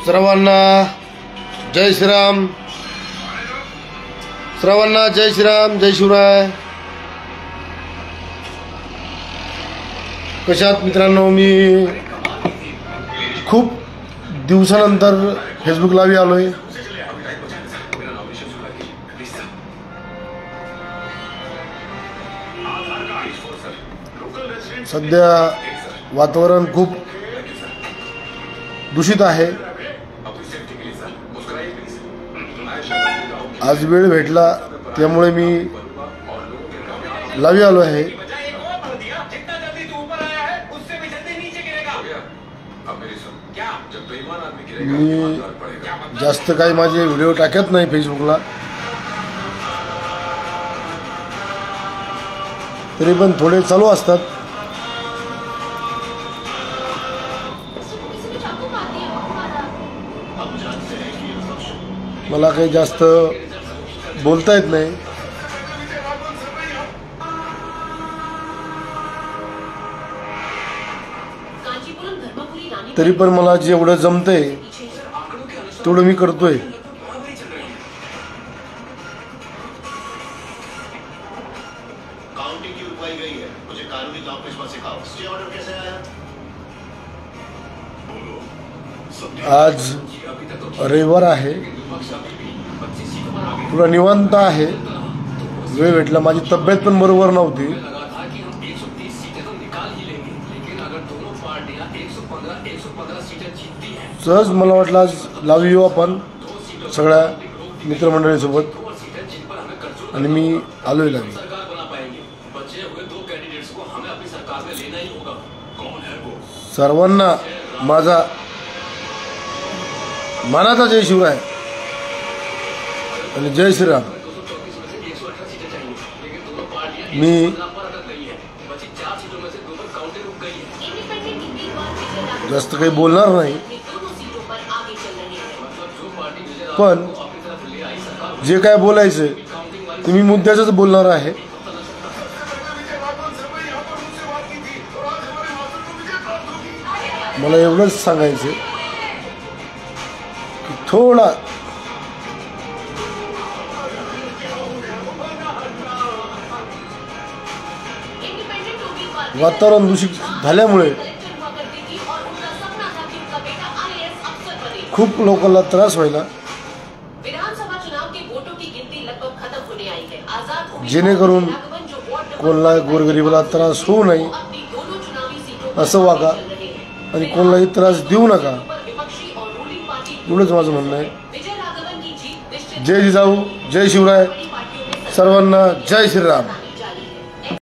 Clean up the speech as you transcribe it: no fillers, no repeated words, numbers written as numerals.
सर्वांना जय श्रीराम. सर्वांना जय श्रीराम, जय शिवराय. कशात मित्रांनो, मी खूप दिवसानंतर फेसबुक लावी आलोय. सध्या वातावरण खूप दूषित आहे. आज वेळ भेटला त्यामुळे मी लावी आलो आहे. मी जास्त काही माझे व्हिडिओ टाकत नाही फेसबुकला, तरी पण थोडे चालू असतात. मला काही जास्त बोलता येत नाही. तरी पण मला जेवढं जमतंय तेवढं मी करतोय. आज रविवार आहे, थोडा निवांत आहे. वेळ भेटला. माझी तब्येत पण बरोबर नव्हती. सहज मला वाटलं आज लावी येऊ आपण सगळ्या मित्रमंडळीसोबत, आणि मी आलोय लावी. सर्वांना माझा मानाचा जय शिवराय आणि जय श्रीराम. मी जास्त काही बोलणार नाही, पण जे काय बोलायचं ते मी मुद्द्याचंच बोलणार आहे. मला एवढंच सांगायचं की थोडा वातावरण दूषित झाल्यामुळे खूप लोकांना त्रास व्हायला, जेणेकरून कोणाला गोरगरिबाला त्रास होऊ नये असं वागा आणि कोणालाही त्रास देऊ नका, एवढंच माझं म्हणणं आहे. जय जिजाऊ, जय शिवराय. सर्वांना जय श्रीराम.